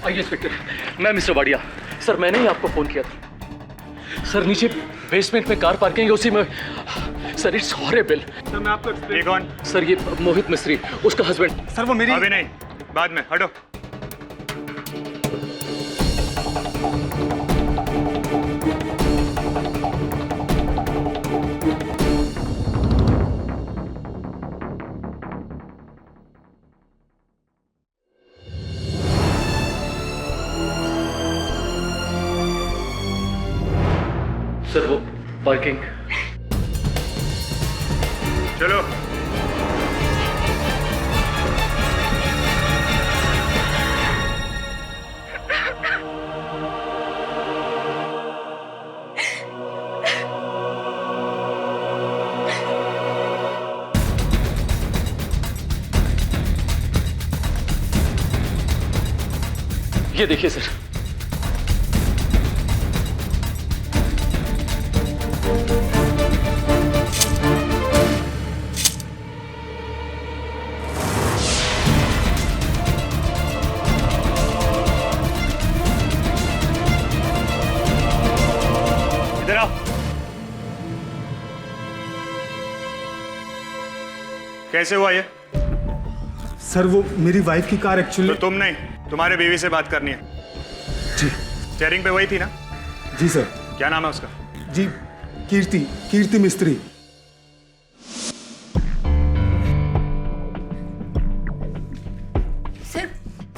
आइए इंस्पेक्टर, मैं mister Wadia. Sir मैंने ही आपको फोन किया था। सर नीचे बेसमेंट में कार पार्किंग है, उसी में। Sir it's horrible. सर मैं आपको ये कौन? सर ये मोहित मिस्त्री, उसका हस्बैंड। सर वो मेरी। अभी नहीं, बाद में। हटो। सर वो पार्किंग। चलो। ये देखिए सर। इधर आओ। कैसे हुआ ये? सर वो मेरी वाइफ की कार एक्चुअली। तो तुम नहीं, तुम्हारे बीवी से बात करनी है। जी। स्टीयरिंग पे वही थी ना? जी सर। क्या नाम है उसका? जी कीर्ति मिस्त्री।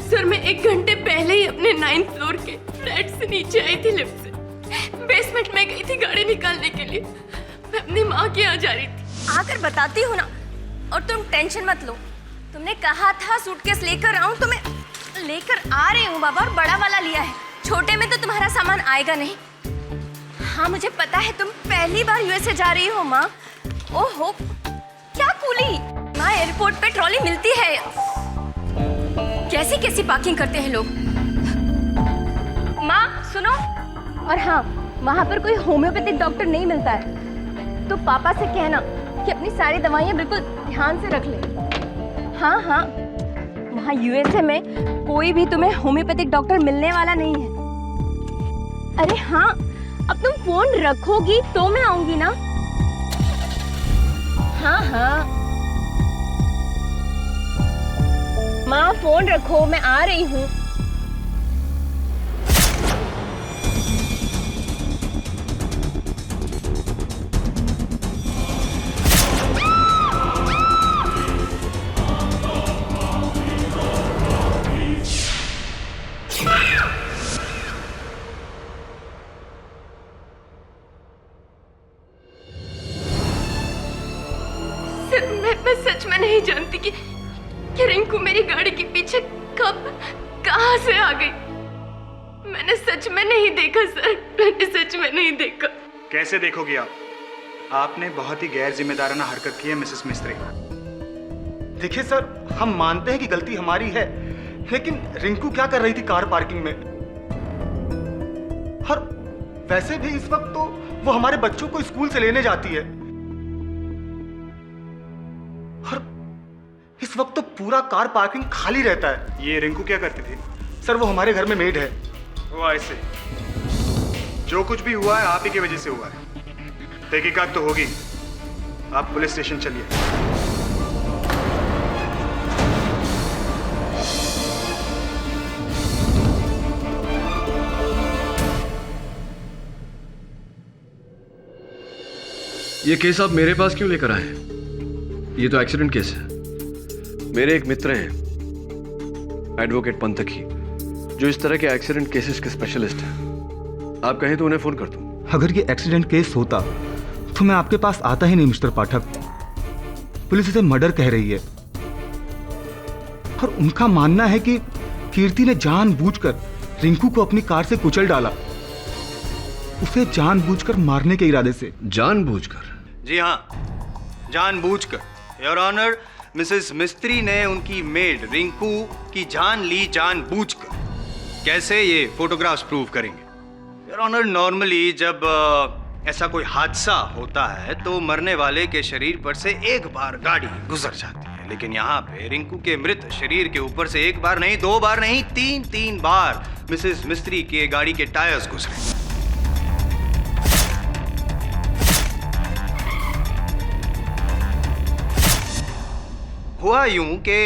सर मैं 1 घंटे पहले ही अपने 9th फ्लोर के फ्लैट से नीचे आई थी लिफ्ट से। बेसमेंट में गई थी गाड़ी निकालने के लिए। मैं अपनी माँ के यहाँ जा रही थी। आकर बताती हूँ ना, और तुम टेंशन मत लो। तुमने कहा था सूटकेस लेकर आऊं, तो मैं लेकर आ रही हूँ बाबा, और बड़ा वाला लिया है। छोटे में तो तुम्हारा सामान आएगा नहीं। हाँ मुझे पता है तुम पहली बार यूएसए जा रही हो माँ। ओहो क्या कूली माँ, एयरपोर्ट पे ट्रॉली मिलती है। कैसी कैसी पार्किंग करते हैं लोग। माँ सुनो, और हाँ वहाँ पर कोई होम्योपैथिक डॉक्टर नहीं मिलता है, तो पापा से कहना कि अपनी सारी दवाइयाँ बिल्कुल ध्यान से रख ले। हाँ हाँ वहाँ यूएसए में कोई भी तुम्हें होम्योपैथिक डॉक्टर मिलने वाला नहीं है। अरे हाँ अब तुम फोन रखोगी तो मैं आऊंगी ना। हाँ हाँ माँ फोन रखो, मैं आ रही हूँ। मैं सच में नहीं जानती कि रिंकू मेरी गाड़ी के पीछे कब कहाँ से आ गई। मैंने सच में नहीं देखा सर, मैंने सच में नहीं देखा। कैसे देखोगी आप? आपने बहुत ही गैर जिम्मेदाराना हरकत की है मिसेस मिस्त्री। देखिए सर, हम मानते हैं कि गलती हमारी है, लेकिन रिंकू क्या कर रही थी कार पार्किंग में? और वैसे भी इस वक्त तो वो हमारे बच्चों को स्कूल से लेने जाती है, और इस वक्त तो पूरा कार पार्किंग खाली रहता है। ये रिंकू क्या करती थी? सर वो हमारे घर में मेड है। वो ऐसे जो कुछ भी हुआ है आप ही की वजह से हुआ है। तहकीकात तो होगी। आप पुलिस स्टेशन चलिए। ये केस आप मेरे पास क्यों लेकर आए? ये तो एक्सीडेंट केस है। मेरे एक मित्र हैं एडवोकेट पंथकी, जो इस तरह के एक्सीडेंट केसेस के स्पेशलिस्ट हैं। आप कहें तो उन्हें फोन कर दूं। अगर ये एक्सीडेंट केस होता तो मैं आपके पास आता ही नहीं मिस्टर पाठक। पुलिस इसे मर्डर कह रही है, और उनका मानना है कि कीर्ति ने जानबूझकर रिंकू को अपनी कार से कुचल डाला, उसे जानबूझकर मारने के इरादे से। जानबूझकर? जी हाँ, जानबूझकर। योर ऑनर, मिसेस मिस्त्री ने उनकी मेड रिंकू की जान ली जानबूझकर। कैसे? ये फोटोग्राफ्स प्रूव करेंगे। योर ऑनर, नॉर्मली जब ऐसा कोई हादसा होता है तो मरने वाले के शरीर पर से एक बार गाड़ी गुजर जाती है, लेकिन यहाँ पे रिंकू के मृत शरीर के ऊपर से एक बार नहीं, दो बार नहीं, तीन बार मिसेस मिस्त्री के गाड़ी के टायर्स गुजरे। हुआ यूं कि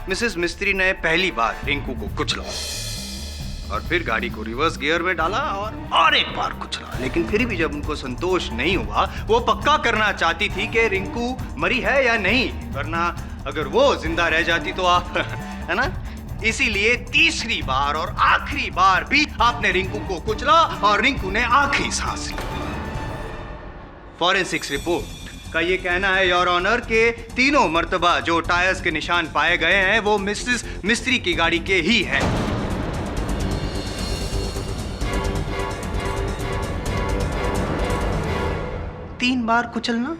मिसेस मिस्त्री ने पहली बार रिंकू को कुचला और फिर गाड़ी को रिवर्स गियर में डाला और एक बार कुचला, लेकिन फिर भी जब उनको संतोष नहीं हुआ, वो पक्का करना चाहती थी कि रिंकू मरी है या नहीं, वरना अगर वो जिंदा रह जाती तो आप है ना, इसीलिए तीसरी बार और आखिरी बार भी आपने रिंकू को कुचला और रिंकू ने आखिरी सांस ली। फॉरेंसिक्स रिपोर्ट का ये कहना है योर ऑनर के तीनों मर्तबा जो टायर्स के निशान पाए गए हैं वो मिसेस मिस्त्री की गाड़ी के ही हैं। तीन बार कुचलना,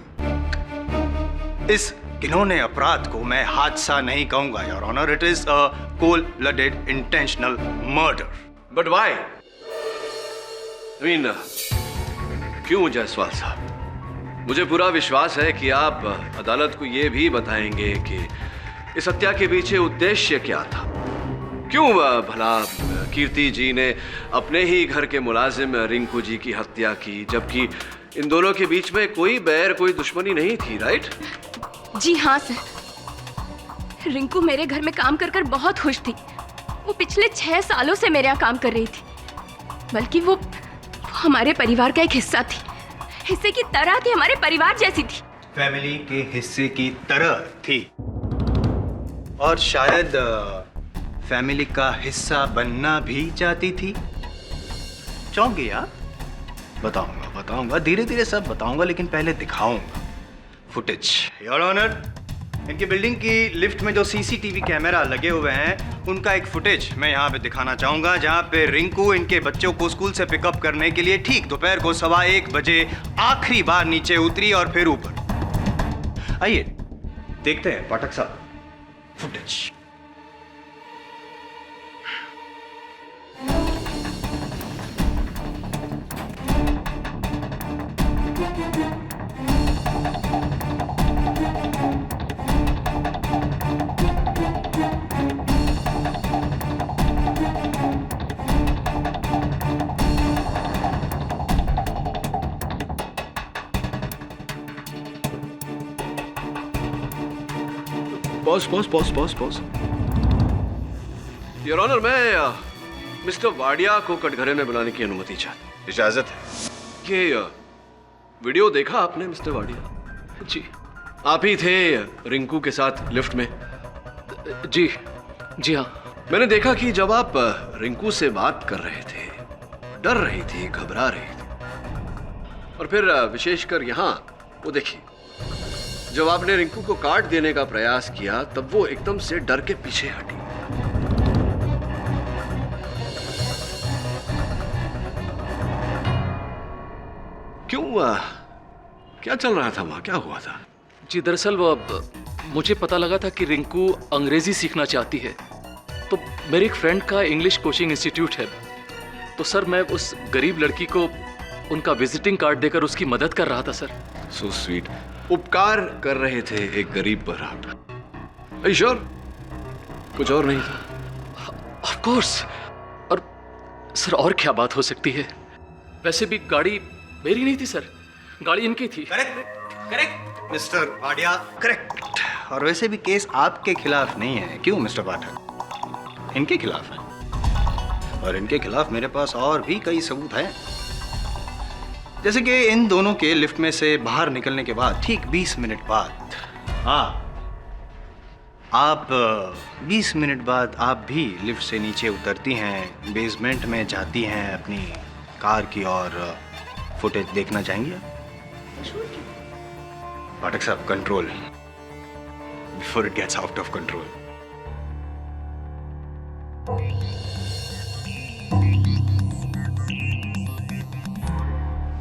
इस घिनौने अपराध को मैं हादसा नहीं कहूंगा your honour, it is a cold blooded intentional murder. But why? क्यों जायसवाल साहब? मुझे पूरा विश्वास है कि आप अदालत को यह भी बताएंगे कि इस हत्या के पीछे उद्देश्य क्या था। क्यों भला कीर्ति जी ने अपने ही घर के मुलाजिम रिंकू जी की हत्या की, जबकि इन दोनों के बीच में कोई बैर, कोई दुश्मनी नहीं थी, राइट? जी हाँ सर, रिंकू मेरे घर में काम कर बहुत खुश थी। वो पिछले 6 सालों से मेरे यहाँ काम कर रही थी, बल्कि वो हमारे परिवार का एक हिस्सा थी, हिस्से की तरह थी, हमारे परिवार जैसी थी। फैमिली के हिस्से की तरह थी और शायद फैमिली का हिस्सा बनना भी चाहती थी। चाहोगे यार? बताऊंगा, धीरे धीरे सब बताऊंगा, लेकिन पहले दिखाऊंगा फुटेज। योर ऑनर, इनकी बिल्डिंग की लिफ्ट में जो सीसीटीवी कैमरा लगे हुए हैं उनका एक फुटेज मैं यहाँ पे दिखाना चाहूंगा, जहाँ पे रिंकू इनके बच्चों को स्कूल से पिकअप करने के लिए ठीक दोपहर को 1:15 बजे आखिरी बार नीचे उतरी और फिर ऊपर। आइए देखते हैं पाठक साहब फुटेज। पॉज। योर ऑनर, मैं मिस्टर वाडिया को कटघरे में बुलाने की अनुमति चाहता। इजाजत है। ये वीडियो देखा आपने मिस्टर वाडिया? जी। आप ही थे रिंकू के साथ लिफ्ट में? जी हाँ। मैंने देखा कि जब आप रिंकू से बात कर रहे थे, डर रही थी, घबरा रही थी, और फिर विशेषकर यहाँ वो देखिए, जब आपने रिंकू को काट देने का प्रयास किया तब वो एकदम से डर के पीछे हटी। क्यों? क्या चल रहा था वहां? क्या हुआ था? जी दरअसल मुझे पता लगा था कि रिंकू अंग्रेजी सीखना चाहती है, तो मेरे एक फ्रेंड का इंग्लिश कोचिंग इंस्टीट्यूट है, तो सर मैं उस गरीब लड़की को उनका विजिटिंग कार्ड देकर उसकी मदद कर रहा था सर। So sweet. उपकार कर रहे थे एक गरीब पर आप? श्योर? कुछ और नहीं था? Of course. और सर और क्या बात हो सकती है? वैसे भी गाड़ी मेरी नहीं थी सर, गाड़ी इनकी थी। Correct mister Wadia, correct. और वैसे भी केस आपके खिलाफ नहीं है, क्यों मिस्टर पाठक? इनके खिलाफ है, और इनके खिलाफ मेरे पास और भी कई सबूत हैं। जैसे कि इन दोनों के लिफ्ट में से बाहर निकलने के बाद ठीक 20 मिनट बाद, आप 20 मिनट बाद आप भी लिफ्ट से नीचे उतरती हैं, बेसमेंट में जाती हैं अपनी कार की, और फुटेज देखना चाहेंगे आप? पाठक साहब, control before it gets out of control.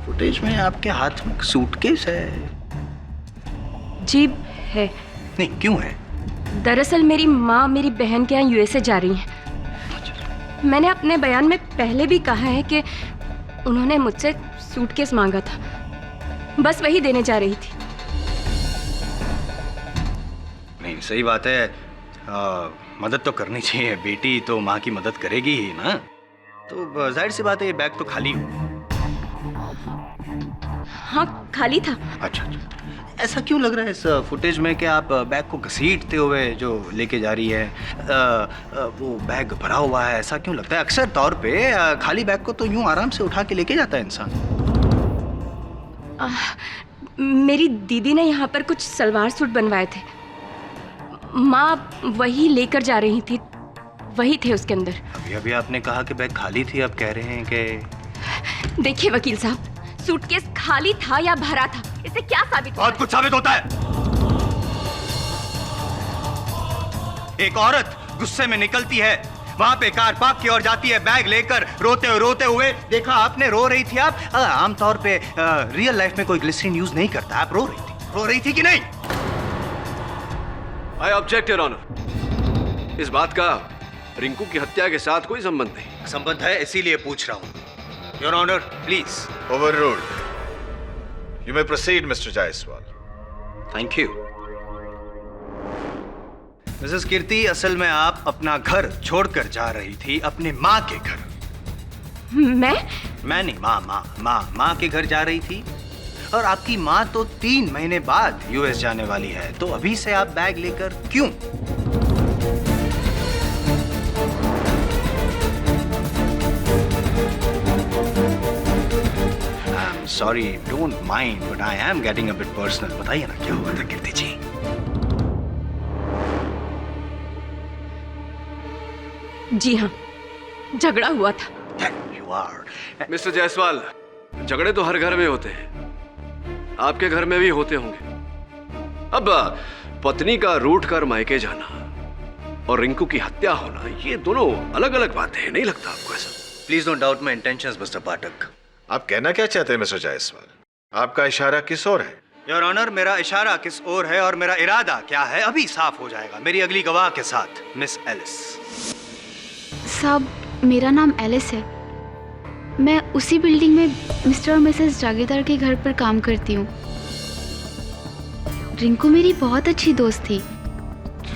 Footage में आपके हाथ में सूटकेस है। जी है। नहीं, क्यों है? दरअसल मेरी माँ मेरी बहन के यहाँ यूएसए जा रही हैं। मैंने अपने बयान में पहले भी कहा है कि उन्होंने मुझसे सूटकेस मांगा था, बस वही देने जा रही थी। नहीं, नहीं, सही बात है। मदद तो करनी चाहिए, बेटी तो माँ की मदद करेगी ही ना। तो जाहिर सी बात है ये बैग तो खाली हो। हाँ खाली था। अच्छा अच्छा, ऐसा क्यों लग रहा है इस फुटेज में कि आप बैग को घसीटते हुए जो लेके जा रही है, वो बैग भरा हुआ है, ऐसा क्यों लगता है? अक्सर तौर पे खाली बैग को तो यूं आराम से उठा के लेके जाता है इंसान। मेरी दीदी ने यहाँ पर कुछ सलवार सूट बनवाए थे, माँ वही लेकर जा रही थी, वही थे उसके अंदर। अभी अभी आपने कहा कि बैग खाली थी, अब कह रहे हैं कि... देखिए वकील साहब, सूटकेस खाली था या भरा था, इससे क्या साबित होता है? बहुत कुछ साबित होता है। एक औरत गुस्से में निकलती है, वहां पे कार पार्क की ओर जाती है, बैग लेकर रोते हुए देखा आपने, रो रही थी आप। आमतौर पे रियल लाइफ में कोई ग्लिसरीन यूज नहीं करता, आप रो रही थी कि नहीं? I object your honour. इस बात का रिंकू की हत्या के साथ कोई संबंध नहीं। संबंध है, इसीलिए पूछ रहा हूं। Your honour please. Overruled. You may proceed, Mr. Jaiswal. Thank you. Mrs Kirti, असल में आप अपना घर छोड़कर जा रही थी अपने माँ के घर। मैं नहीं, माँ के घर जा रही थी। और आपकी माँ तो 3 महीने बाद यूएस जाने वाली है, तो अभी से आप बैग लेकर क्यों? Sorry, don't mind, but I am getting a bit personal. बताइए ना क्या हुआ था कीर्ति जी? जी हाँ, झगड़ा हुआ था। You are. मिस्टर जायसवाल, झगड़े तो हर घर में होते हैं, आपके घर में भी होते होंगे। अब पत्नी का रूठ कर मायके जाना और रिंकू की हत्या होना, ये दोनों अलग अलग बातें हैं, नहीं लगता आपको ऐसा? Please don't doubt my intentions mister Pathak. आप कहना क्या चाहते हैं मिस्टर जायसवाल? आपका इशारा किस ओर है? योर ऑनर, मेरा इशारा किस ओर है और मेरा इरादा क्या है अभी साफ हो जाएगा मेरी अगली गवाह के साथ, मिस एलिस। साहब, मेरा नाम एलिस है। मैं उसी बिल्डिंग में मिस्टर और मिसेस जागीरदार के घर पर काम करती हूँ। रिंकू मेरी बहुत अच्छी दोस्त थी।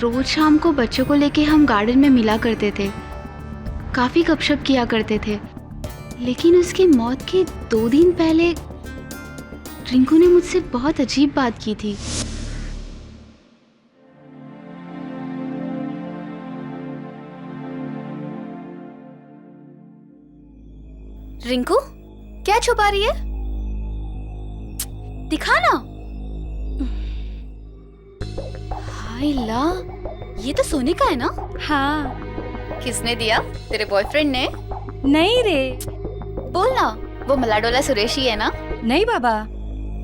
रोज शाम को बच्चों को लेके हम गार्डन में मिला करते थे, काफ़ी गपशप किया करते थे। लेकिन उसकी मौत के 2 दिन पहले रिंकू ने मुझसे बहुत अजीब बात की थी। रिंकू, क्या छुपा रही है? दिखा ना। हाय ला, ये तो सोने का है ना? हाँ। किसने दिया? तेरे बॉयफ्रेंड ने? नहीं रे। बोल ना, वो मलाडोला सुरेश ही है ना? नहीं बाबा।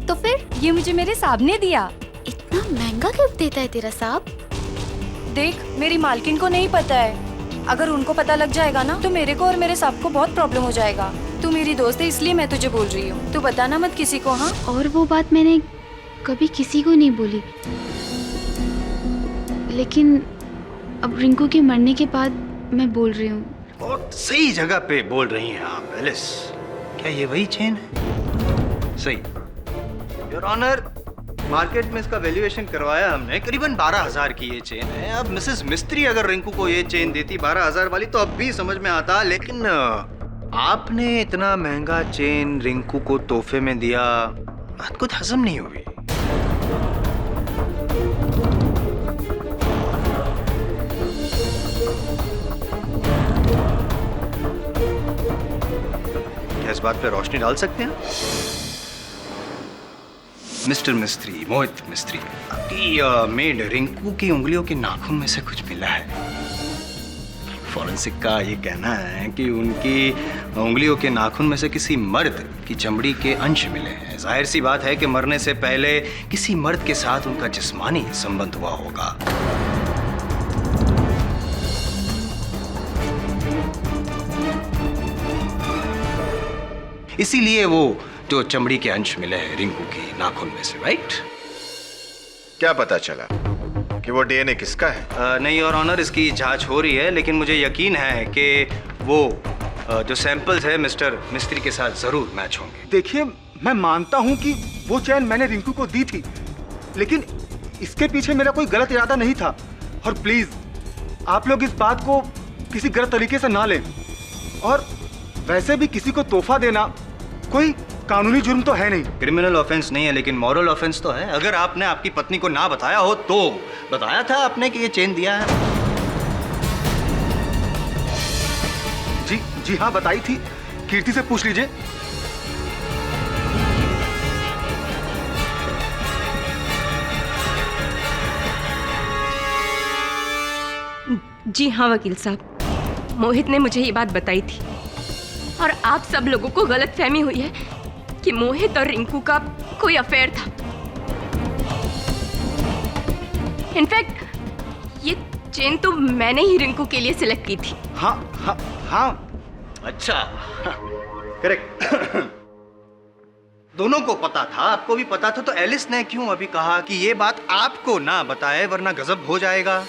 तो फिर? ये मुझे मेरे साहब ने दिया। इतना महंगा गिफ्ट देता है तेरा साहब? देख, मेरी मालकिन को नहीं पता है। अगर उनको पता लग जाएगा ना तो मेरे को और मेरे साहब को बहुत प्रॉब्लम हो जाएगा। तू मेरी दोस्त है इसलिए मैं तुझे बोल रही हूँ, तू बताना मत किसी को। हाँ? और वो बात मैंने कभी किसी को नहीं बोली, लेकिन अब रिंकू के मरने के बाद मैं बोल रही हूँ। बहुत सही जगह पे बोल रही हैं आप एलिस। क्या ये वही चेन है? सही। योर ऑनर, मार्केट में इसका वैल्यूएशन करवाया हमने, करीबन 12,000 की ये चेन है। अब मिसेस मिस्त्री अगर रिंकू को ये चेन देती 12,000 वाली तो अब भी समझ में आता, लेकिन आपने इतना महंगा चेन रिंकू को तोहफे में दिया, बात कुछ हजम नहीं हुई। क्या इस बात पे रोशनी डाल सकते हैं मिस्टर मिस्त्री, मोहित मिस्त्री? आपकी मेड रिंकू की उंगलियों के नाखून में से कुछ मिला है। फॉरेंसिक का ये कहना है कि उनकी उंगलियों के नाखून में से किसी मर्द की चमड़ी के अंश मिले हैं। जाहिर सी बात है कि मरने से पहले किसी मर्द के साथ उनका जिस्मानी संबंध हुआ होगा। इसीलिए वो जो चमड़ी के अंश मिले हैं रिंकू की नाखून में से, राइट? क्या पता चला कि वो डीएनए किसका है? नहीं और ऑनर, इसकी जांच हो रही है, लेकिन मुझे यकीन है कि वो जो सैंपल्स है मिस्टर मिस्त्री के साथ जरूर मैच होंगे। देखिए, मैं मानता हूं कि वो चैन मैंने रिंकू को दी थी, लेकिन इसके पीछे मेरा कोई गलत इरादा नहीं था। और प्लीज आप लोग इस बात को किसी गलत तरीके से ना लें। और वैसे भी किसी को तोहफा देना कोई कानूनी जुर्म तो है नहीं। क्रिमिनल ऑफेंस नहीं है, लेकिन मॉरल ऑफेंस तो है। अगर आपने आपकी पत्नी को ना बताया हो तो बताया था आपने कि ये चेन दिया है? जी हाँ, बताई थी। कीर्ति से पूछ लीजिए। जी हाँ वकील साहब, मोहित ने मुझे ये बात बताई थी और आप सब लोगों को गलतफहमी हुई है कि मोहित और रिंकू का कोई अफेयर था। इनफैक्ट ये चेन तो मैंने ही रिंकू के लिए सिलेक्ट की थी। हाँ। अच्छा, करेक्ट। दोनों को पता था, आपको भी पता था, तो एलिस ने क्यों अभी कहा कि ये बात आपको ना बताए वरना गजब हो जाएगा?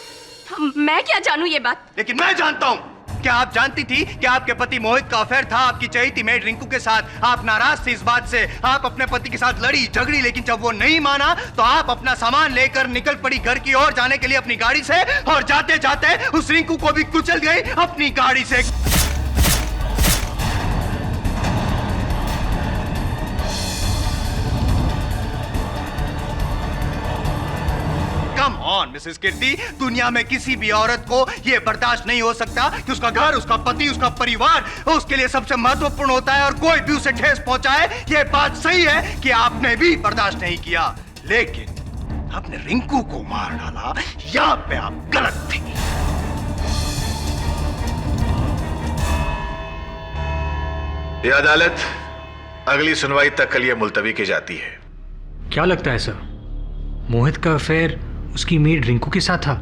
मैं क्या जानूं ये बात? लेकिन मैं जानता हूं। क्या आप जानती थी कि आपके पति मोहित का अफेयर था आपकी चहेती मेड रिंकू के साथ? आप नाराज थी इस बात से, आप अपने पति के साथ लड़ी झगड़ी, लेकिन जब वो नहीं माना तो आप अपना सामान लेकर निकल पड़ी घर की ओर जाने के लिए अपनी गाड़ी से, और जाते जाते उस रिंकू को भी कुचल गई अपनी गाड़ी से। कम ऑन मिसेस कीर्ति, दुनिया में किसी भी औरत को यह बर्दाश्त नहीं हो सकता कि उसका घर, उसका पति, उसका परिवार उसके लिए सबसे महत्वपूर्ण होता है और कोई भी उसे ठेस पहुंचाए। यह बात सही है कि आपने भी बर्दाश्त नहीं किया, लेकिन आपने रिंकू को मार डाला। यहां पे आप गलत थी। यह अदालत अगली सुनवाई तक के लिए मुलतवी की जाती है। क्या लगता है सर, मोहित का अफेयर उसकी मेड रिंकू के साथ था?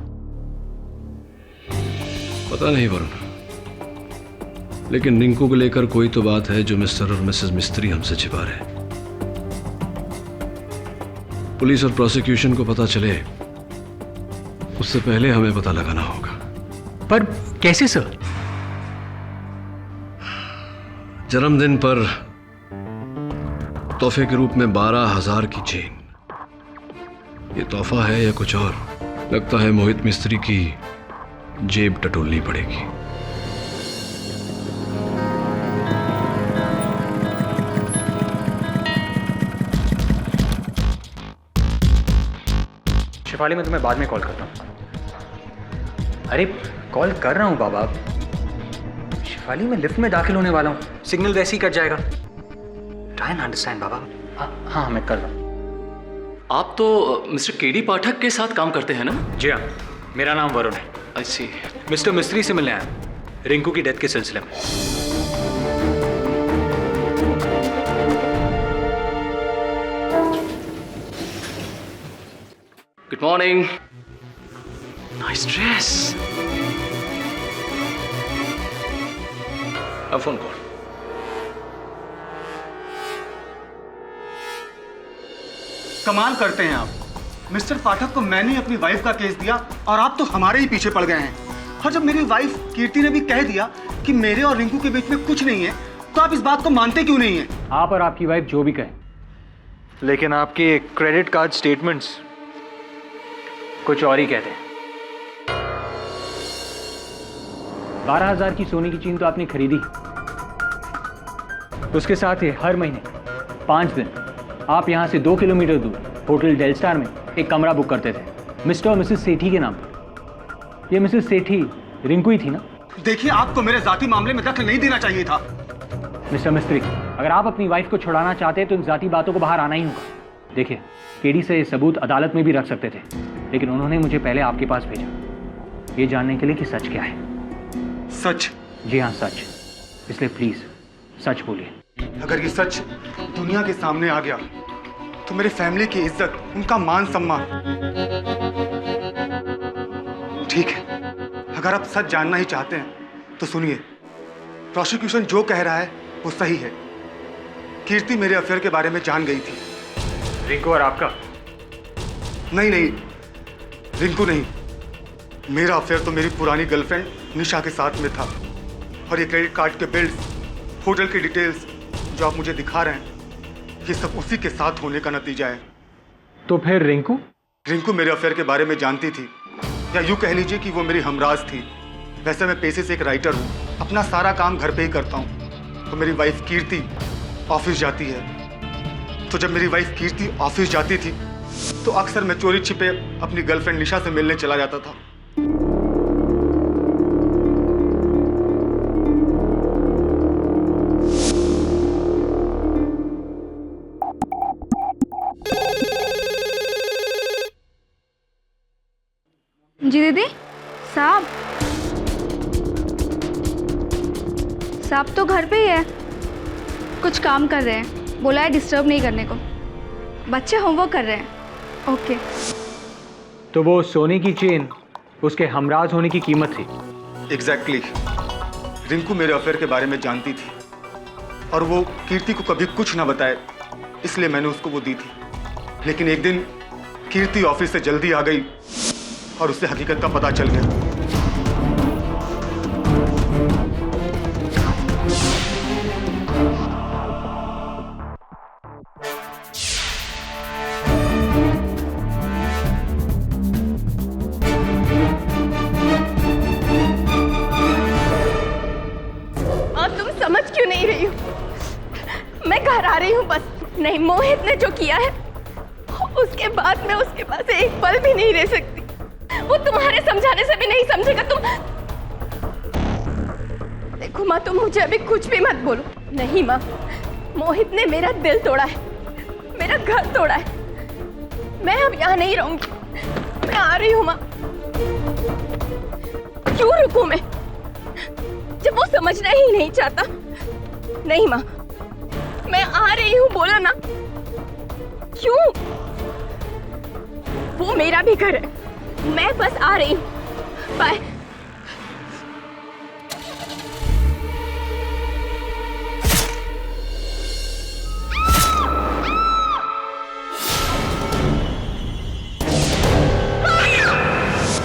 पता नहीं वरुण, लेकिन रिंकू को लेकर कोई तो बात है जो मिस्टर और मिसेस मिस्त्री हमसे छिपा रहे हैं। पुलिस और प्रोसिक्यूशन को पता चले उससे पहले हमें पता लगाना होगा। पर कैसे सर? जन्मदिन पर तोहफे के रूप में 12,000 की चेन, ये तोहफा है या कुछ और? लगता है मोहित मिस्त्री की जेब टटोलनी पड़ेगी। शिफाली, मैं तुम्हें बाद में कॉल करता हूँ। अरे कॉल कर रहा हूँ बाबा। शिफाली, मैं लिफ्ट में दाखिल होने वाला हूँ, सिग्नल वैसे ही कट जाएगा। ट्राई एंड अंडरस्टैंड बाबा। हाँ, मैं कर रहा हूँ। आप तो मिस्टर केडी पाठक के साथ काम करते हैं ना? जी हाँ, मेरा नाम वरुण है। अच्छी। मिस्टर मिस्त्री से मिलने आया रिंकू की डेथ के सिलसिले में। Good morning. Nice dress. अब फोन कॉल। कमाल करते हैं आप। मिस्टर पाठक को मैंने अपनी वाइफ का केस दिया और आप तो हमारे ही पीछे पड़ गए हैं। और जब मेरी वाइफ कीर्ति ने भी कह दिया कि मेरे और रिंकू के बीच में कुछ नहीं है, तो आप इस बात को मानते क्यों नहीं हैं? आप और आपकी वाइफ जो भी कहें, लेकिन आपके क्रेडिट कार्ड स्टेटमेंट्स कुछ और ही कहते हैं। 12,000 की सोने की चेन तो आपने खरीदी, उसके साथ ही हर महीने 5 दिन आप यहाँ से 2 किलोमीटर दूर होटल डेल स्टार में एक कमरा बुक करते थे मिस्टर और मिसेस सेठी के नाम पर। ये मिसेस सेठी रिंकू ही थी ना? देखिए, आपको मेरे जाती मामले में दखल नहीं देना चाहिए था। मिस्टर मिस्त्री, अगर आप अपनी वाइफ को छुड़ाना चाहते हैं तो इन जाती बातों को बाहर आना ही होगा। देखिए, केडी से ये सबूत अदालत में भी रख सकते थे, लेकिन उन्होंने मुझे पहले आपके पास भेजा, ये जानने के लिए कि सच क्या है। सच? जी हाँ, सच। इसलिए प्लीज सच बोलिए। अगर ये सच दुनिया के सामने आ गया तो मेरी फैमिली की इज्जत, उनका मान सम्मान। ठीक है, अगर आप सच जानना ही चाहते हैं तो सुनिए, प्रोसिक्यूशन जो कह रहा है वो सही है। कीर्ति मेरे अफेयर के बारे में जान गई थी। रिंकू और आपका? नहीं, रिंकू नहीं। मेरा अफेयर तो मेरी पुरानी गर्लफ्रेंड निशा के साथ में था। और ये क्रेडिट कार्ड के बिल्स, होटल की डिटेल्स जो आप मुझे दिखा रहे हैं, ये सब उसी के साथ होने का नतीजा है। तो फिर रिंकू? रिंकू मेरे अफेयर के बारे में जानती थी, या यूँ कह लीजिए कि वो मेरी हमराज थी। वैसे मैं पेशे से एक राइटर हूँ, अपना सारा काम घर पे ही करता हूँ। तो मेरी वाइफ कीर्ति ऑफिस जाती है, तो जब मेरी वाइफ कीर्ति ऑफिस जाती थी तो अक्सर मैं चोरी छिपे अपनी गर्लफ्रेंड निशा से मिलने चला जाता था। जी दीदी, साहब तो घर पे ही है, कुछ काम कर रहे हैं, बोला है डिस्टर्ब नहीं करने को। बच्चे होमवर्क कर रहे हैं। ओके। तो वो सोने की चेन उसके हमराज होने की कीमत थी। एग्जैक्टली। रिंकू मेरे अफेयर के बारे में जानती थी और वो कीर्ति को कभी कुछ ना बताए, इसलिए मैंने उसको वो दी थी। लेकिन एक दिन कीर्ति ऑफिस से जल्दी आ गई और उससे हकीकत का पता चल गया। तुम समझ क्यों नहीं रही हो? मैं घर आ रही हूँ बस। नहीं, मोहित ने जो किया है उसके बाद मैं उसके पास एक पल भी नहीं रह सकती। वो तुम्हारे समझाने से भी नहीं समझेगा। तुम देखो माँ, तुम मुझे अभी कुछ भी मत बोलो। नहीं माँ, मोहित ने मेरा दिल तोड़ा है, मेरा घर तोड़ा है। मैं अब यहाँ नहीं रहूंगी, मैं आ रही हूँ माँ। क्यों रुकूं मैं जब वो समझना ही नहीं चाहता? नहीं माँ, मैं आ रही हूँ, बोला ना। क्यों? वो मेरा भी घर है, मैं बस आ रही हूँ। बाय।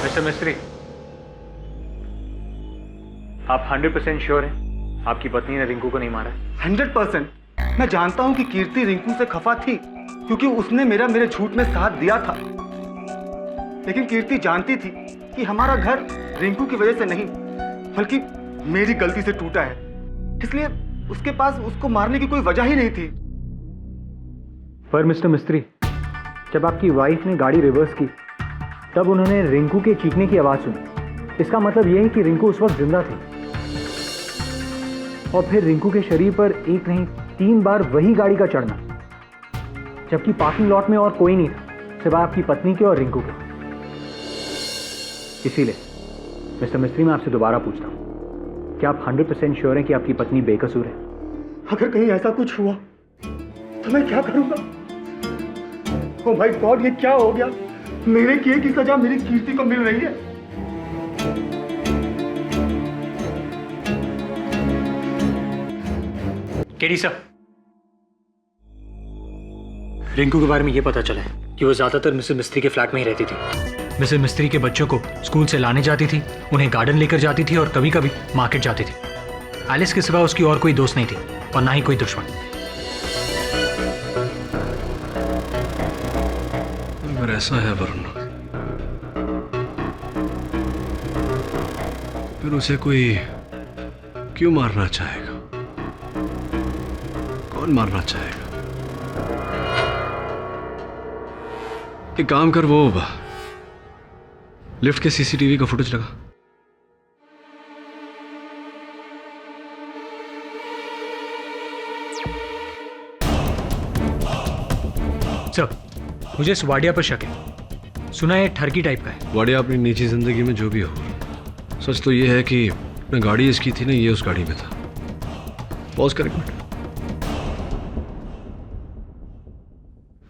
मिस्टर मिस्त्री, आप 100% श्योर हैं आपकी पत्नी ने रिंकू को नहीं मारा? 100%। मैं जानता हूँ कि कीर्ति रिंकू से खफा थी क्योंकि उसने मेरे झूठ में साथ दिया था। लेकिन कीर्ति जानती थी कि हमारा घर रिंकू की वजह से नहीं बल्कि मेरी गलती से टूटा है, इसलिए उसके पास उसको मारने की कोई वजह ही नहीं थी। पर मिस्टर मिस्त्री, जब आपकी वाइफ ने गाड़ी रिवर्स की तब उन्होंने रिंकू के चीखने की आवाज सुनी। इसका मतलब यह है कि रिंकू उस वक्त जिंदा थी। और फिर रिंकू के शरीर पर एक नहीं 3 बार वही गाड़ी का चढ़ना, जबकि पार्किंग लॉट में और कोई नहीं था सिवाय आपकी पत्नी के और रिंकू के। इसीलिए मिस्टर मिस्त्री, मैं आपसे दोबारा पूछता हूं, क्या आप 100% श्योर हैं कि आपकी पत्नी बेकसूर है? अगर कहीं ऐसा कुछ हुआ तो मैं क्या करूंगा? ओह माय गॉड, ये क्या हो गया? मेरे किए की सजा मेरी कीर्ति को मिल रही है। केडी सर, रिंकू के बारे में यह पता चला है कि वो ज्यादातर मिसेस मिस्त्री के फ्लैट में ही रहती थी। मिसेस मिस्त्री के बच्चों को स्कूल से लाने जाती थी, उन्हें गार्डन लेकर जाती थी और कभी कभी मार्केट जाती थी। एलिस के सिवा उसकी और कोई दोस्त नहीं थी और ना ही कोई दुश्मन। अगर ऐसा है वरुण, फिर उसे कोई क्यों मारना चाहेगा? कौन मारना चाहेगा? एक काम कर, वो लिफ्ट के सीसीटीवी का फुटेज लगा। सर, मुझे इस वाडिया पर शक है। सुना है ठरकी टाइप का है। वाडिया अपनी निजी जिंदगी में जो भी हो, सच तो ये है कि मैं गाड़ी इसकी थी ना, ये उस गाड़ी में था। पॉज कर एक मिनट।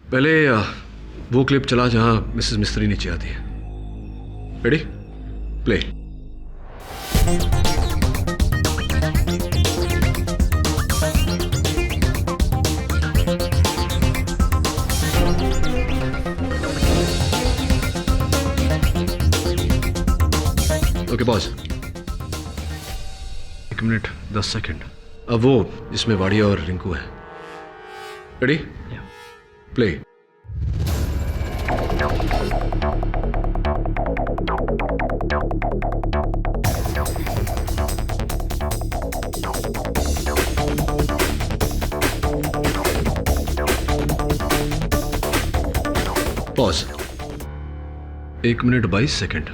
पहले वो क्लिप चला जहां मिसेस मिस्त्री नीचे आती है। Ready? Play. Okay pause. 1 minute 10 second. अब वो जिसमें वाडिया और रिंकू है। Ready? Play. Pause. 1 minute 22 second.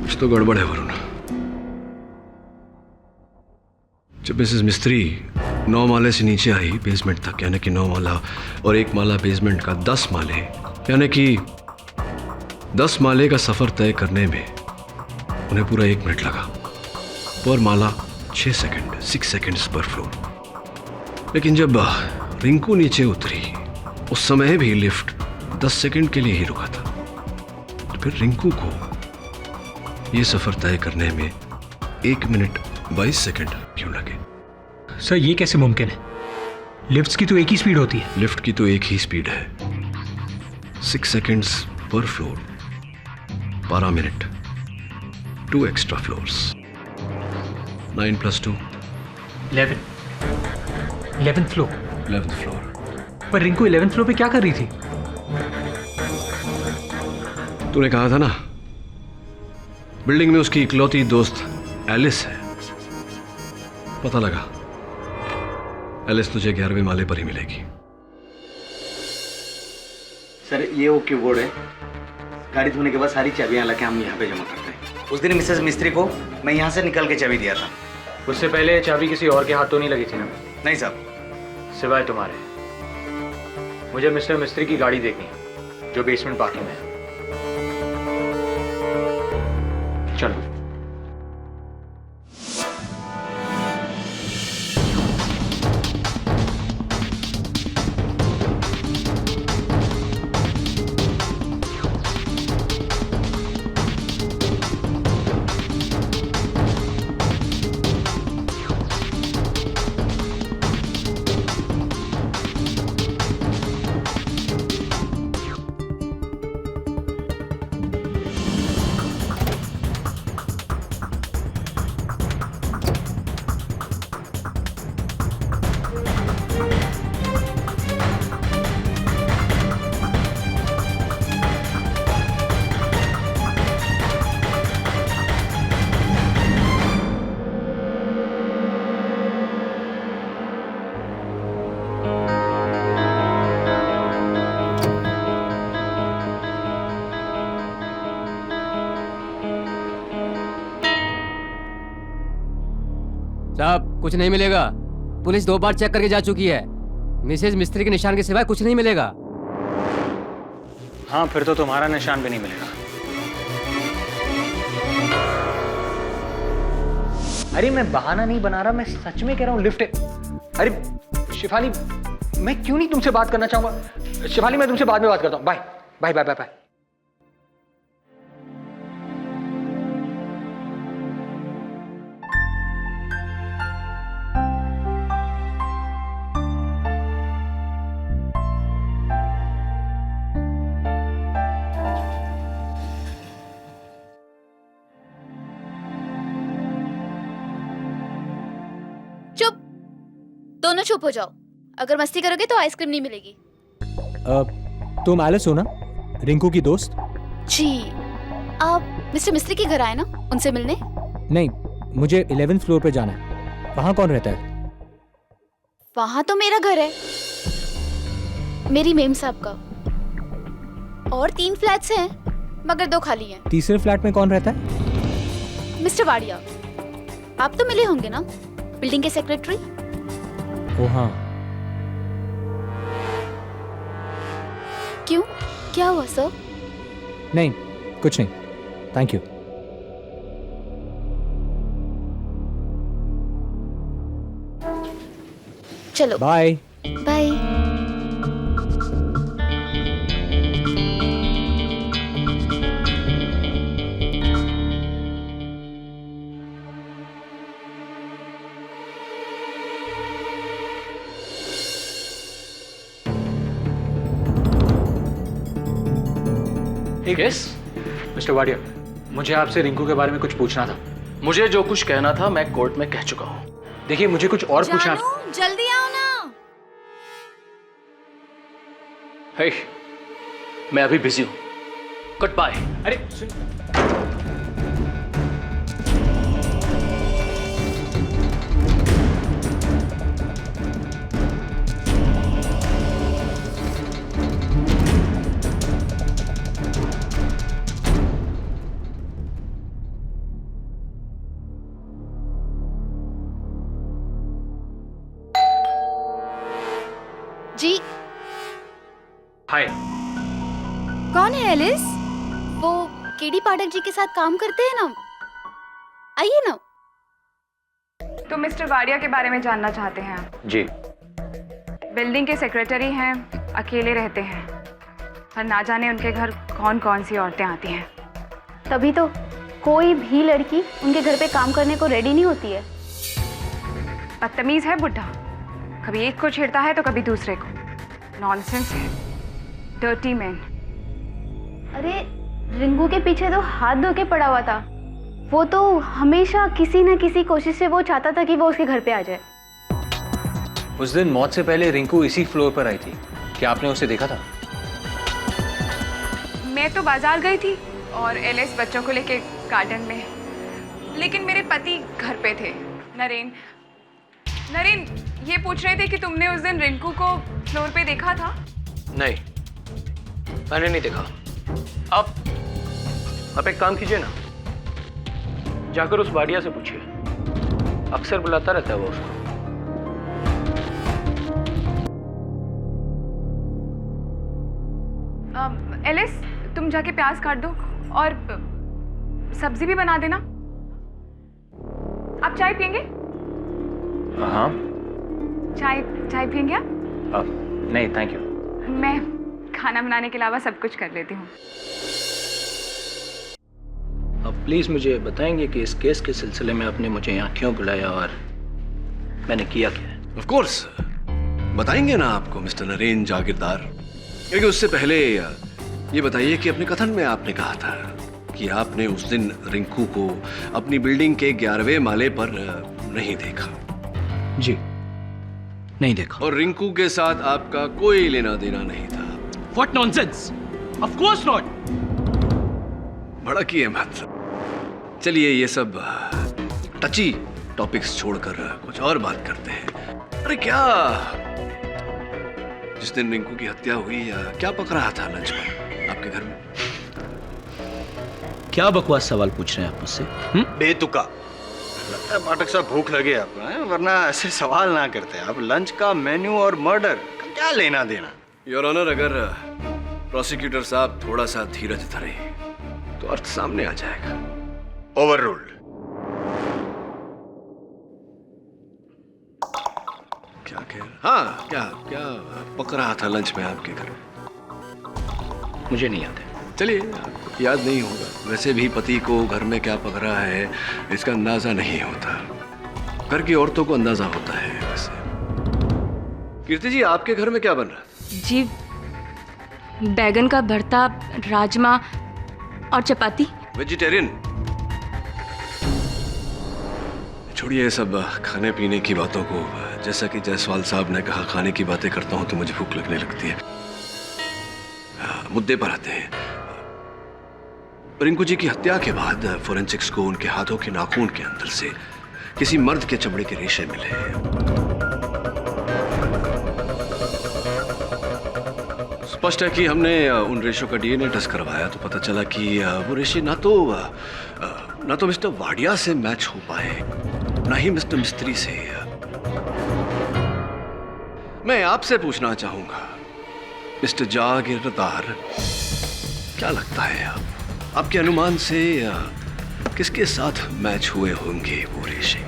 कुछ तो गड़बड़ है वरुण। जब मिसेस मिस्त्री 9 माले से नीचे आई बेसमेंट तक, यानी कि 9 माला और 1 माला बेसमेंट का 10 माले, यानी कि 10 माले का सफर तय करने में उन्हें पूरा 1 मिनट लगा। पर माला 6 सेकंड, 6 सेकंड्स पर फ्लोर। लेकिन जब रिंकू नीचे उतरी उस समय भी लिफ्ट 10 सेकंड के लिए ही रुका था। तो फिर रिंकू को यह सफर तय करने में 1 मिनट 22 सेकंड क्यों लगे? सर ये कैसे मुमकिन है? लिफ्ट्स की तो एक ही स्पीड होती है। लिफ्ट की तो एक ही स्पीड है, 6 सेकंड्स पर floor, 12 minute, 2 extra floors, 9 + 2 11th floor. 11th floor. पर रिंकू 11th फ्लोर पे क्या कर रही थी? तूने कहा था ना बिल्डिंग में उसकी इकलौती दोस्त एलिस है। पता लगा एलिस तुझे 11वें माले पर ही मिलेगी। सर ये ओके बोर्ड है। गाड़ी धोने के बाद सारी चाबियां लाके हम यहाँ पे जमा करते हैं। उस दिन मिसेस मिस्त्री को मैं यहाँ से निकल के चाबी दिया था। उससे पहले चाबी किसी और के हाथ तो नहीं लगी थी ना? नहीं साहब, सिवाय तुम्हारे। मुझे मिस्टर मिस्त्री की गाड़ी देखनी है जो बेसमेंट पार्किंग में है। चलो। साहब कुछ नहीं मिलेगा। पुलिस 2 बार चेक करके जा चुकी है। मिसेज मिस्त्री के निशान के सिवाय कुछ नहीं मिलेगा। हाँ फिर तो तुम्हारा निशान भी नहीं मिलेगा। अरे मैं बहाना नहीं बना रहा, मैं सच में कह रहा हूँ लिफ्ट है। अरे शिफाली मैं क्यों नहीं तुमसे बात करना चाहूंगा। शिफाली मैं तुमसे बाद में बात करता हूँ। Bye bye bye bye bye. चुप, दोनों चुप हो जाओ। अगर मस्ती करोगे तो आइसक्रीम नहीं मिलेगी। तुम एलिस हो ना, रिंकू की दोस्त? जी, आप मिस्टर मिस्त्री के घर आए ना उनसे मिलने? नहीं, मुझे 11th फ्लोर पे जाना है। वहां कौन रहता है? वहां तो मेरा घर है, मेरी मेम साहब का। और 3 फ्लैट्स हैं मगर 2 खाली हैं। तीसरे फ्लैट में कौन रहता है? मिस्टर वाडिया। आप तो मिले होंगे ना, बिल्डिंग के सेक्रेटरी। ओ हाँ। क्यों, क्या हुआ सर? नहीं कुछ नहीं, थैंक यू। चलो bye bye. Yes mister Wadia, मुझे आपसे रिंकू के बारे में कुछ पूछना था। मुझे जो कुछ कहना था मैं कोर्ट में कह चुका हूँ। देखिए मुझे कुछ और पूछना। जल्दी आओ ना। हे, मैं अभी बिजी हूँ, गुड बाय। अरे सुन, जी हाय। कौन है एलिस? वो केडी पाठक जी के साथ काम करते हैं ना, आइए ना। तो मिस्टर वाडिया के बारे में जानना चाहते हैं आप? जी। बिल्डिंग के सेक्रेटरी हैं, अकेले रहते हैं, पर ना जाने उनके घर कौन कौन सी औरतें आती हैं। तभी तो कोई भी लड़की उनके घर पे काम करने को रेडी नहीं होती है। बदतमीज है बुढ़ा, कभी एक को छेड़ता है तो कभी दूसरे को। नॉनसेंस है, डर्टी मैन। अरे रिंकू के पीछे तो हाथ धो के पड़ा हुआ था। वो तो हमेशा किसी न किसी कोशिश से वो चाहता था कि वो उसके घर पे आ जाए। उस दिन मौत से पहले रिंकू इसी फ्लोर पर आई थी, क्या आपने उसे देखा था? मैं तो बाजार गई थी और एलिस बच्चों को लेके गार्डन में, लेकिन मेरे पति घर पे थे। नरेन ये पूछ रहे थे कि तुमने उस दिन रिंकू को फ्लोर पे देखा था? नहीं, मैंने नहीं देखा। आप एक काम कीजिए ना, जाकर उस वाडिया से पूछिए, अक्सर बुलाता रहता है वो उसको। एलिस तुम जाके प्याज काट दो और सब्जी भी बना देना। आप चाय पियेंगे? हाँ। चाय पियेंगे आप? नहीं थैंक यू। मैं खाना बनाने के अलावा सब कुछ कर लेती हूँ। अब प्लीज मुझे बताएंगे कि इस केस के सिलसिले में आपने मुझे यहाँ क्यों बुलाया और मैंने किया क्या है? ऑफ कोर्स बताएंगे ना आपको मिस्टर नरेन जागीरदार, क्योंकि उससे पहले ये बताइए कि अपने कथन में आपने कहा था कि आपने उस दिन रिंकू को अपनी बिल्डिंग के 11वें माले पर नहीं देखा। जी नहीं देखा। और रिंकू के साथ आपका कोई लेना देना नहीं था। What nonsense? Of course not. भड़किए मत। चलिए ये सब टची टॉपिक्स छोड़कर कुछ और बात करते हैं। अरे क्या जिस दिन रिंकू की हत्या हुई क्या पक रहा था लंच में आपके घर में? क्या बकवास सवाल पूछ रहे हैं आप मुझसे? बेतुका लगता है पाठक साहब, भूख लगे आपको हैं? वरना ऐसे सवाल ना करते। आप लंच का मेन्यू और मर्डर का क्या लेना देना? योर ऑनर, अगर प्रोसिक्यूटर साहब थोड़ा सा धीरज धरे तो अर्थ सामने आ जाएगा। Over ruled. क्या कह रहा? हाँ, क्या क्या पक रहा था लंच में आपके घर? मुझे नहीं याद है। चलिए, याद नहीं होगा। वैसे भी पति को घर में क्या पक रहा है इसका अंदाजा नहीं होता, घर की औरतों को अंदाजा होता है। वैसे कीर्ति जी, आपके घर में क्या बन रहा है? जी बैगन का भरता, राजमा और चपाती। वेजिटेरियन? छोड़िए ये सब खाने पीने की बातों को। जैसा कि जायसवाल साहब ने कहा, खाने की बातें करता हूं तो मुझे भूख लगने लगती है। मुद्दे पर आते हैं। रिंकू जी की हत्या के बाद फोरेंसिक्स को उनके हाथों के नाखून के अंदर से किसी मर्द के चमड़े के रेशे मिले। स्पष्ट है कि हमने उन रेशों का डीएनए टेस्ट करवाया तो पता चला कि वो रेशे ना तो मिस्टर वाडिया से मैच हो पाए, ना ही मिस्टर मिस्त्री से। मैं आपसे पूछना चाहूंगा मिस्टर जागीरदार, क्या लगता है आपके अनुमान से किसके साथ मैच हुए होंगे वो रेशे?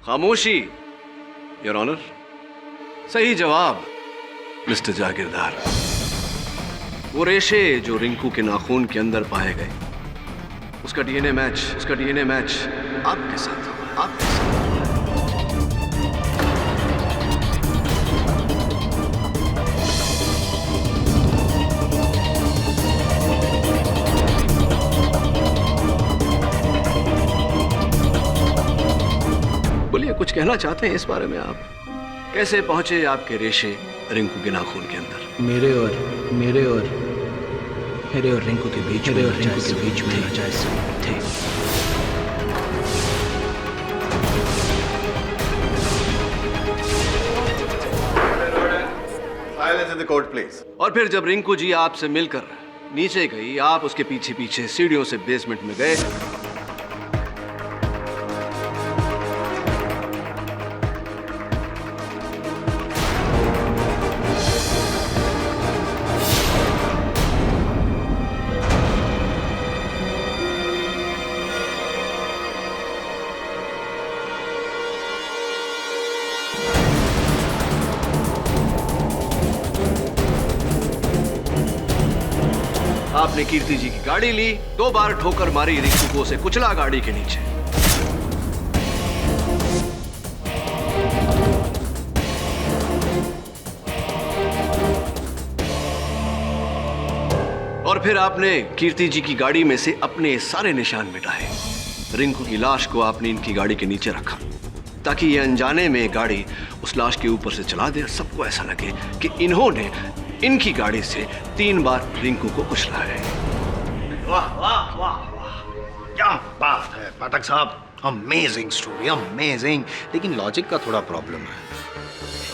खामोशी योर ऑनर। सही जवाब मिस्टर जागीरदार। वो रेशे जो रिंकू के नाखून के अंदर पाए गए, उसका डीएनए मैच आपके साथ हुआ, आपके साथ। कहना चाहते हैं इस बारे में आप? कैसे पहुंचे आपके रेशे रिंकू के नाखून के अंदर? मेरे और रिंकू के बीच में नाजायज संबंध थे। Silence in the court, please. और फिर जब रिंकू जी आपसे मिलकर नीचे गई, आप उसके पीछे पीछे सीढ़ियों से बेसमेंट में गए। आपने कीर्ति जी की गाड़ी ली, 2 बार ठोकर मारी रिंकू को, उसे कुचला गाड़ी के नीचे। और फिर आपने कीर्ति जी की गाड़ी में से अपने सारे निशान मिटाए। रिंकू की लाश को आपने इनकी गाड़ी के नीचे रखा ताकि ये अनजाने में गाड़ी उस लाश के ऊपर से चला दे। सबको ऐसा लगे कि इन्होंने इनकी गाड़ी से 3 बार रिंकू को कुचला है। वाह वाह वाह वाह, क्या बात है पाठक साहब, अमेजिंग स्टोरी, अमेजिंग। लेकिन लॉजिक का थोड़ा प्रॉब्लम है।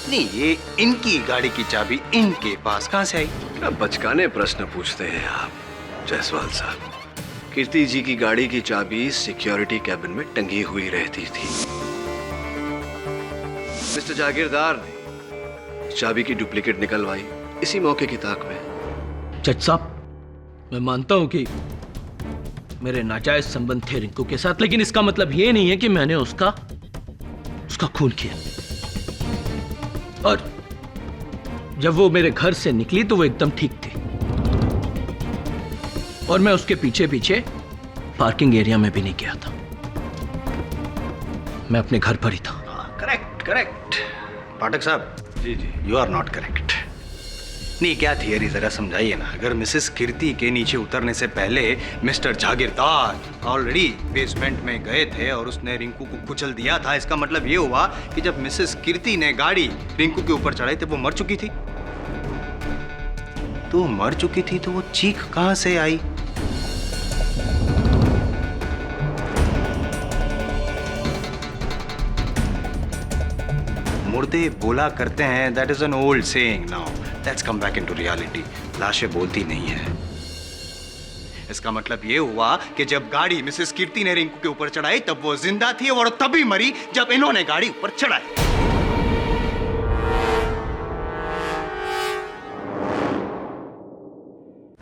नहीं, ये इनकी गाड़ी की चाबी इनके पास कहां से आई? अब बचकाने प्रश्न पूछते हैं आप जायसवाल साहब। कीर्ति जी की गाड़ी की चाबी सिक्योरिटी कैबिन में टंगी हुई रहती थी। मिस्टर जागीरदार ने चाबी की डुप्लीकेट निकलवाई इसी मौके की ताक में। जज साहब, मैं मानता हूं कि मेरे नाजायज संबंध थे रिंकू के साथ, लेकिन इसका मतलब ये नहीं है कि मैंने उसका खून किया। और जब वो मेरे घर से निकली तो वो एकदम ठीक थी, और मैं उसके पीछे पीछे पार्किंग एरिया में भी नहीं गया था। मैं अपने घर पर ही था। करेक्ट करेक्ट पाठक साहब। जी जी, यू आर नॉट करेक्ट। नहीं, क्या थियरी जरा समझाइए ना। अगर मिसेस कीर्ति के नीचे उतरने से पहले मिस्टर जागीरदार ऑलरेडी बेसमेंट में गए थे और उसने रिंकू को कुचल दिया था, इसका मतलब ये हुआ कि जब मिसेस कीर्ति ने गाड़ी रिंकू के ऊपर चढ़ाई थी वो मर चुकी थी। तो मर चुकी थी तो वो चीख कहां से आई? मुर्दे बोला करते हैं, that is an old saying. Now let's come back into reality. लाशें बोलती नहीं है। इसका मतलब यह हुआ कि जब गाड़ी मिसेस कीर्ति ने रिंकू के ऊपर चढ़ाई तब वो जिंदा थी और तभी मरी जब इन्होंने गाड़ी ऊपर चढ़ाई।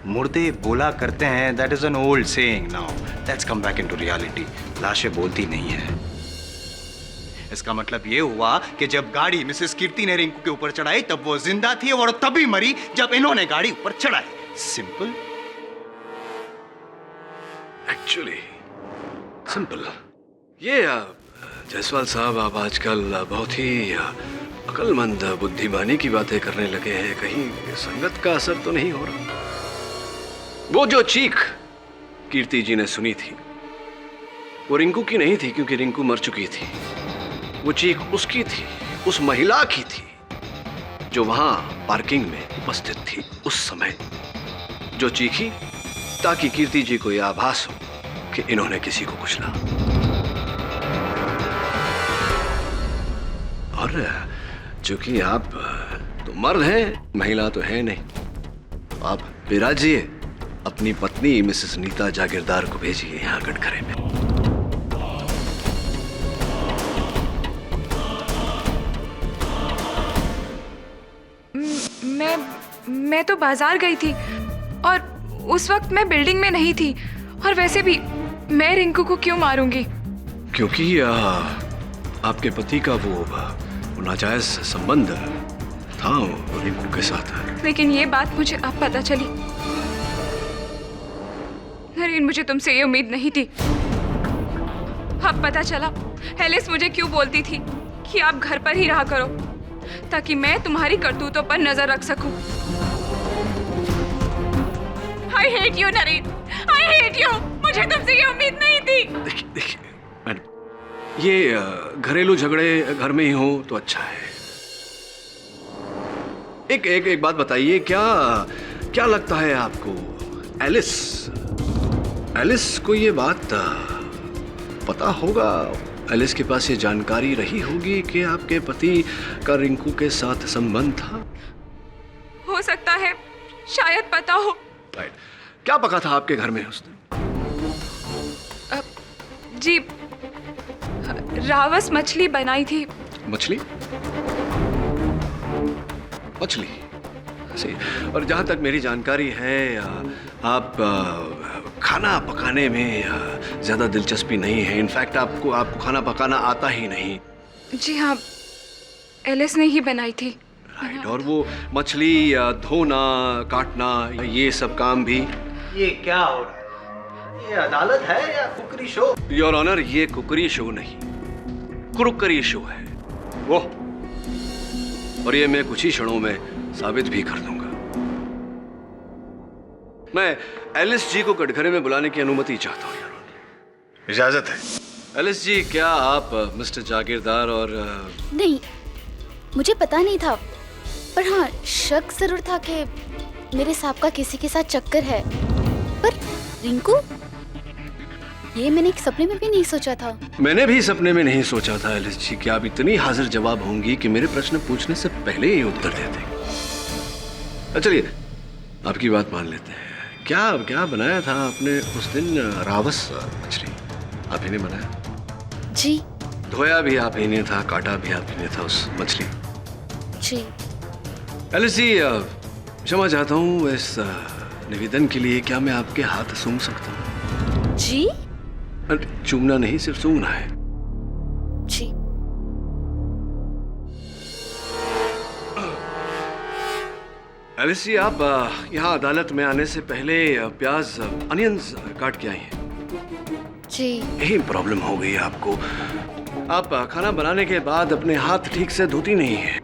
मुर्दे बोला करते हैं, that is an old saying. Now let's come back into reality. लाशें बोलती नहीं है। इसका मतलब यह हुआ कि जब गाड़ी मिसेस कीर्ति ने रिंकू के ऊपर चढ़ाई तब वो जिंदा थी और तभी मरी जब इन्होंने गाड़ी ऊपर चढ़ाई। सिंपल। Actually simple. ये जायसवाल साहब, आप आजकल बहुत ही अक्लमंद बुद्धिमानी की बातें करने लगे हैं। कहीं संगत का असर तो नहीं हो रहा? वो जो चीख कीर्ति जी ने सुनी थी वो रिंकू की नहीं थी, क्योंकि रिंकू मर चुकी थी। वो चीख उसकी थी, उस महिला की थी जो वहां पार्किंग में उपस्थित थी उस समय, जो चीखी ताकि कीर्ति जी को यह आभास हो कि इन्होंने किसी को कुचला। और चूंकि आप तो मर्द हैं, महिला तो है नहीं, आप विराजिए अपनी पत्नी मिसेस नीता जागीरदार को भेजिए यहां कटघरे में। मैं तो बाजार गई थी और उस वक्त मैं बिल्डिंग में नहीं थी। और वैसे भी मैं रिंकू को क्यों मारूंगी? क्योंकि आपके पति का वो नाजायज संबंध था रिंकू के साथ। लेकिन ये बात मुझे अब पता चली। नरेन, मुझे तुमसे ये उम्मीद नहीं थी। अब पता चला एलिस मुझे क्यों बोलती थी कि आप घर पर ही रहा करो ताकि मैं तुम्हारी करतूतों पर नजर रख सकूं। I hate you, Naren. I hate you। मुझे तुमसे ये उम्मीद नहीं थी। देखिए मैडम, ये घरेलू झगड़े घर में ही हो तो अच्छा है। एक बात बताइए, क्या लगता है आपको, एलिस को ये बात पता होगा? एलिस के पास ये जानकारी रही होगी कि आपके पति का रिंकू के साथ संबंध था? हो सकता है, शायद पता हो। राइट। क्या पका था आपके घर में उस दिन? जी, रावस मछली बनाई थी। मछली सही। और जहाँ तक मेरी जानकारी है, आप खाना पकाने में ज़्यादा दिलचस्पी नहीं है। इनफैक्ट आपको खाना पकाना आता ही नहीं। जी हाँ, एलिस ने ही बनाई थी। राइट। और वो मछली धोना, काटना, ये सब काम भी? ये क्या हो रहा है? ये अदालत है या कुकरी शो? योर ऑनर, ये कुकरी शो नहीं, क्रुकरी शो है वो। और ये मैं कुछ ही क्षणों में साबित भी कर दूंगा। मैं एलिस जी को कटघरे में बुलाने की अनुमति चाहता हूँ, योर ऑनर। इजाजत है। एलिस जी, क्या आप मिस्टर जागीरदार और नहीं, मुझे पता नहीं था, पर हाँ शक जरूर था कि मेरे साहब का किसी के साथ चक्कर है। पर रिंकू, ये मैंने एक सपने में भी नहीं सोचा था। मैंने भी सपने में नहीं सोचा था एलिस जी कि आप इतनी हाजिर जवाब होंगी कि मेरे प्रश्न पूछने से पहले ही उत्तर दे देंगे। चलिए, आपकी बात मान लेते हैं। क्या बनाया था आपने उस दिन? रावस मछली आप ही ने बनाया? जी। धोया भी आप ही ने था, काटा भी आप ही ने था उस मछली? जी। एलिस जी, क्षमा चाहता हूँ इस निवेदन के लिए। क्या मैं आपके हाथ सूंघ सकता हूँ? जी। चूमना नहीं, सिर्फ सूंघना है। जी। एलिस जी, आप यहाँ अदालत में आने से पहले प्याज, अनियंस काट के आई हैं। जी। यही प्रॉब्लम हो गई आपको। आप खाना बनाने के बाद अपने हाथ ठीक से धोती नहीं है।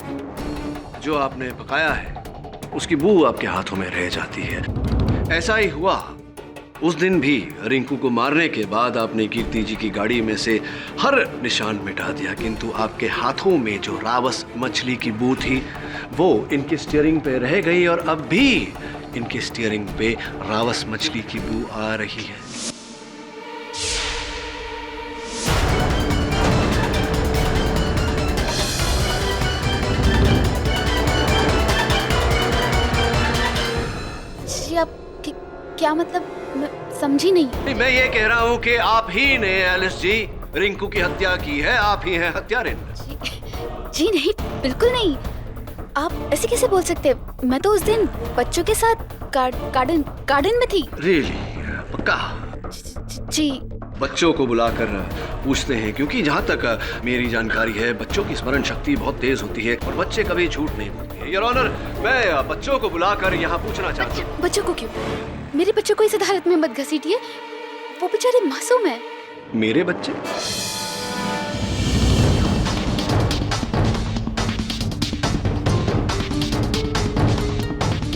जो आपने पकाया है उसकी बू आपके हाथों में रह जाती है। ऐसा ही हुआ उस दिन भी। रिंकू को मारने के बाद आपने कीर्ति जी की गाड़ी में से हर निशान मिटा दिया, किंतु आपके हाथों में जो रावस मछली की बू थी वो इनके स्टीयरिंग पे रह गई, और अब भी इनके स्टीयरिंग पे रावस मछली की बू आ रही है। जी, आप क्या मतलब? मैं समझी नहीं। मैं ये कह रहा हूँ कि आप ही ने एलिस जी रिंकू की हत्या की है। आप ही हैं हत्यारिन। जी नहीं, बिल्कुल नहीं। आप ऐसे कैसे बोल सकते? मैं तो उस दिन बच्चों के साथ गार्डन में थी। रियली? पक्का? जी। बच्चों को बुलाकर पूछते हैं, क्योंकि जहाँ तक मेरी जानकारी है बच्चों की स्मरण शक्ति बहुत तेज होती है और बच्चे कभी झूठ नहीं बोलते हैं। योर ऑनर, मैं बच्चों को बुलाकर यहाँ पूछना चाहता हूँ। बच्चों को क्यों? मेरे बच्चों को इस अदालत में मत घसीटिए, वो बेचारे मासूम है। मेरे बच्चे?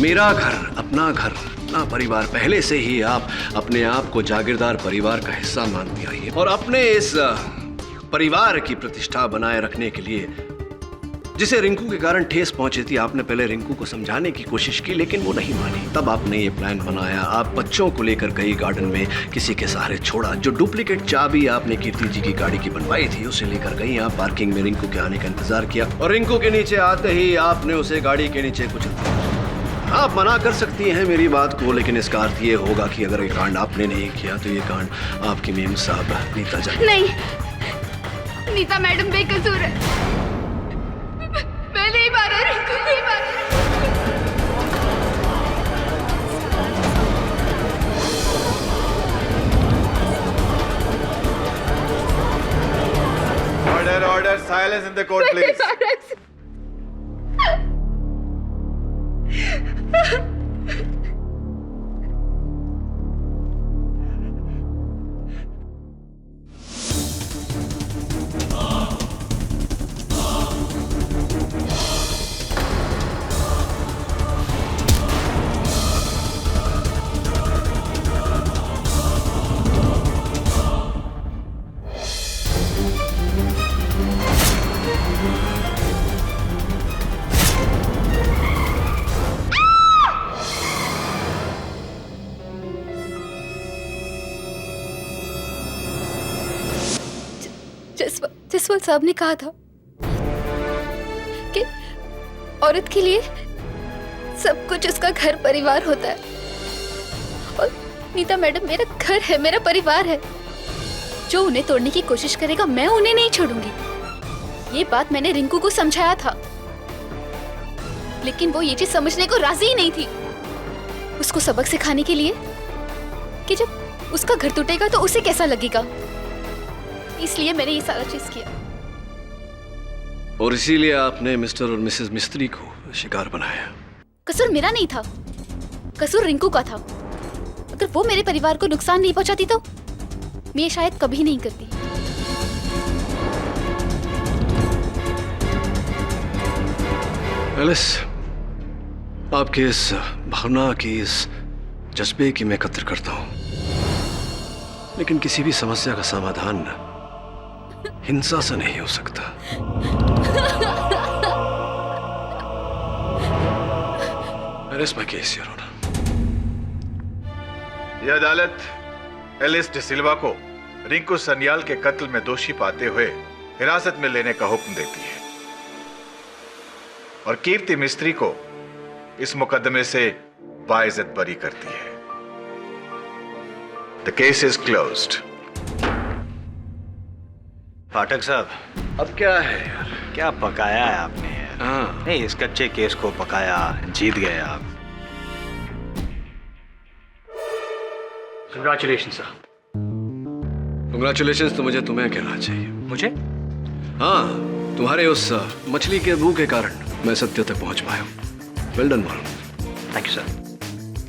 मेरा घर, अपना घर, अपना परिवार। पहले से ही आप अपने आप को जागीरदार परिवार का हिस्सा मानती आई है, और अपने इस परिवार की प्रतिष्ठा बनाए रखने के लिए जिसे रिंकू के कारण ठेस पहुंची थी, आपने पहले रिंकू को समझाने की कोशिश की, लेकिन वो नहीं मानी। तब आपने ये प्लान बनाया। आप बच्चों को लेकर गई गार्डन में, किसी के सहारे छोड़ा। जो डुप्लीकेट चाबी आपने कीर्ति जी की गाड़ी की बनवाई थी उसे लेकर गई आप पार्किंग में। रिंकू के आने का इंतजार किया, और रिंकू के नीचे आते ही आपने उसे गाड़ी के नीचे कुचल दिया। आप मना कर सकती हैं मेरी बात को, लेकिन इसका अर्थ ये होगा कि अगर ये कांड आपने नहीं किया तो ये कांड आपकी मेम साहब नीता जाए। नहीं, नीता मैडम बेकसूर है। मैं नहीं मारा रिंकू, नहीं मारा। Order, silence in the court, please. Jaswal साहब ने कहा था कि औरत के लिए सब कुछ उसका घर परिवार होता है, और नीता मैडम मेरा घर है, मेरा परिवार है। जो उन्हें तोड़ने की कोशिश करेगा मैं उन्हें नहीं छोड़ूंगी। ये बात मैंने रिंकू को समझाया था, लेकिन वो ये चीज समझने को राजी ही नहीं थी। उसको सबक सिखाने के लिए कि जब उसका घर टूटेगा तो उसे कैसा लगेगा, इसलिए मैंने ये सारा चीज किया। और इसीलिए आपने मिस्टर और मिसेस मिस्त्री को शिकार बनाया। कसूर मेरा नहीं था, कसूर रिंकू का था। अगर वो मेरे परिवार को नुकसान नहीं पहुंचाती तो मैं शायद कभी नहीं करती। एलिस, आपके इस भावना की, इस जज्बे की मैं कद्र करता हूं, लेकिन किसी भी समस्या का समाधान हिंसा से नहीं हो सकता। Alice, my case, Your Honor. यह अदालत एलिस डिसिल्वा को रिंकू सन्याल के कत्ल में दोषी पाते हुए हिरासत में लेने का हुक्म देती है और कीर्ति मिस्त्री को इस मुकदमे से बाइज्जत बरी करती है। The case is closed. Pathak साहब, अब क्या है यार? क्या पकाया है आपने यार? हाँ। नहीं, इस कच्चे केस को पकाया, जीत गए आप। Congratulation sir. कंग्रेचुलेशंस तो मुझे तुम्हें कहना चाहिए। मुझे? हाँ, तुम्हारे उस मछली के मुंह के कारण मैं सत्य तक पहुंच पाया हूं। वेल डन मालूम। Thank you sir.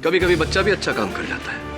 कभी कभी बच्चा भी अच्छा काम कर जाता है।